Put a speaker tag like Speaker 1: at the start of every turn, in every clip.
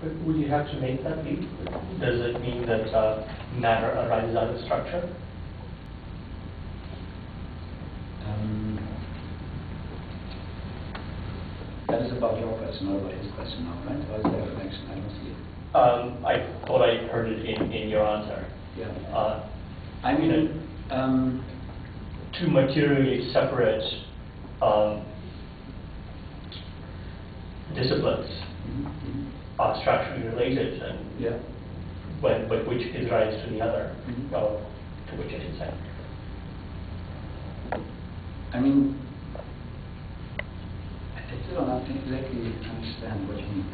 Speaker 1: But would you have to make that leap? Does it mean that matter arises out of structure?
Speaker 2: That is about your question, not about his question now, right? Or is there a connection? I don't see it.
Speaker 1: I thought I heard it in your answer.
Speaker 2: Yeah. I mean,
Speaker 1: two materially separate disciplines are structurally related, and but which gives rise to the other, or to which I should say.
Speaker 2: I mean, I still don't exactly understand what you mean.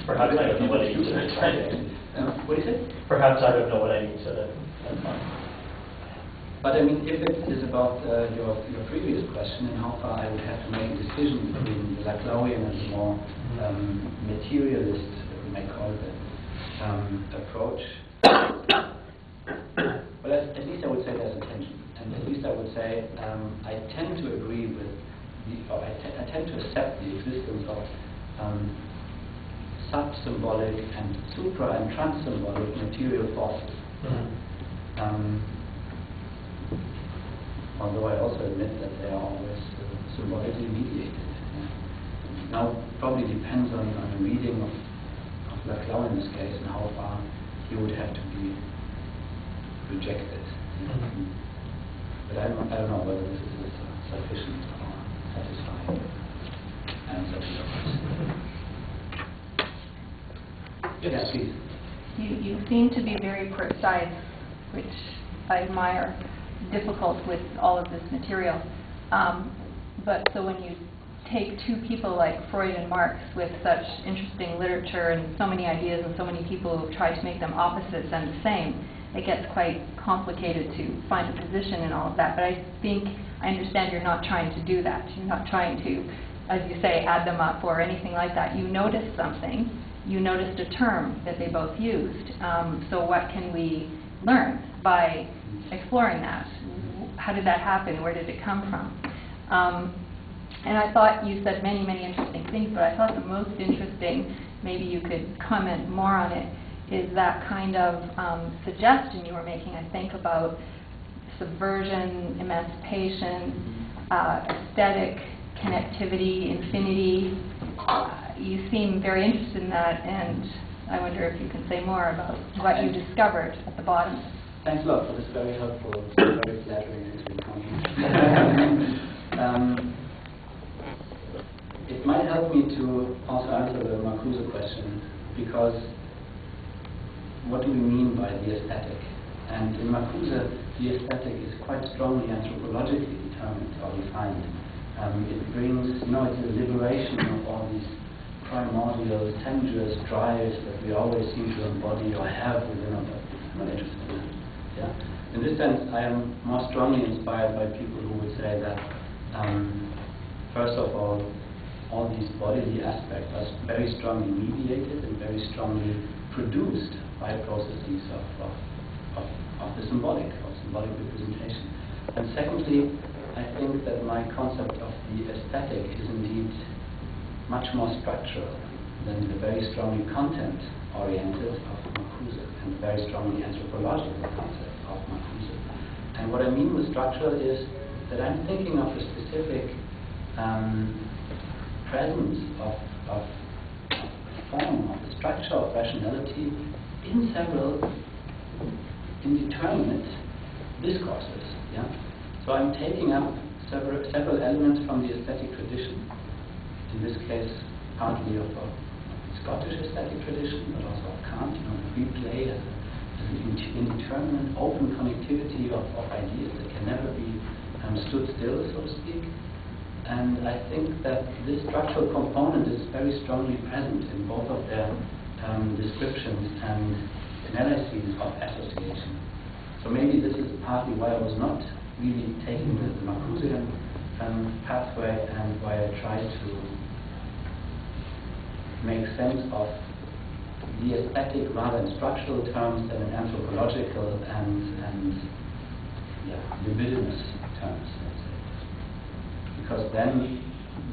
Speaker 1: Perhaps I don't know what I mean, so that's fine.
Speaker 2: What is it?
Speaker 1: Perhaps I don't know what I mean, so that's fine.
Speaker 2: But I mean, if it is about your previous question and how far I would have to make a decision between the Laclauian and the more materialist, we may call it, approach, well, at least I would say there's a tension. And at least I would say I tend to agree with, I tend to accept the existence of sub-symbolic and supra- and trans-symbolic material forces. Although I also admit that they are always symbolically mediated. Now, it probably depends on the reading of Laclau in this case and how far he would have to be rejected. But I don't know whether this is a sufficient or satisfying answer to your question. Yes, please.
Speaker 3: You seem to be very precise, which I admire. Difficult with all of this material. But so when you take two people like Freud and Marx with such interesting literature and so many ideas and so many people who try to make them opposites and the same, it gets quite complicated to find a position in all of that. But I think I understand you're not trying to do that. You're not trying to, as you say, add them up or anything like that. You noticed something. You noticed a term that they both used. So what can we learn by exploring that? How did that happen? Where did it come from? And I thought you said many, many interesting things, but I thought the most interesting, maybe you could comment more on it, is that kind of suggestion you were making, I think, about subversion, emancipation, aesthetic, connectivity, infinity. You seem very interested in that, and I wonder if you can say more about what you discovered at the bottom.
Speaker 2: Thanks a lot for this very helpful, very flattering compliment. It might help me to also answer the Marcuse question, because what do we mean by the aesthetic? And in Marcuse, the aesthetic is quite strongly anthropologically determined or defined. It brings, it's a liberation of all these primordial, sensuous drives that we always seem to embody or have within us. I'm not interested in that. Yeah. In this sense, I am more strongly inspired by people who would say that, first of all these bodily aspects are very strongly mediated and very strongly produced by processes of the symbolic, of symbolic representation. And secondly, I think that my concept of the aesthetic is indeed much more structural than the very strongly content-oriented of Marcuse and the very strongly anthropological concept of Marcuse. And what I mean with structural is that I'm thinking of a specific presence of form, of the structure of rationality in several indeterminate discourses. Yeah? So I'm taking up several elements from the aesthetic tradition, in this case partly of Scottish aesthetic tradition, but also of Kant, the free play as an indeterminate open connectivity of ideas that can never be stood still, so to speak. And I think that this structural component is very strongly present in both of their descriptions and analyses of association. So maybe this is partly why I was not really taking the Marcusean pathway, and why I tried to make sense of the aesthetic rather in structural terms than in anthropological and libidinous terms, let's say. Because then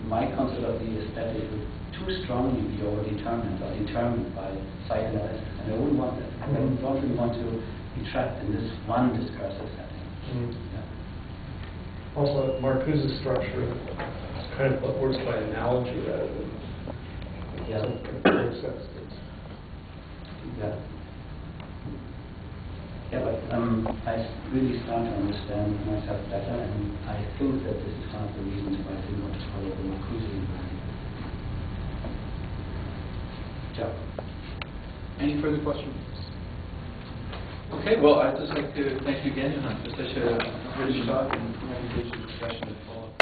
Speaker 2: my concept of the aesthetic would too strongly be overdetermined or determined by psychoanalysis, and I wouldn't want that. I don't really want to be trapped in this one discursive setting. Yeah.
Speaker 4: Also, Marcuse's structure kind of works by analogy rather than some process.
Speaker 2: Yeah. Yeah, but I really start to understand myself better, and I think that this is one of the reasons why I didn't want to follow the Marcusean line. Yeah.
Speaker 5: Any further questions? Okay, well, I'd just like to thank you again, Johan, for such a rich talk and presentation discussion that followed.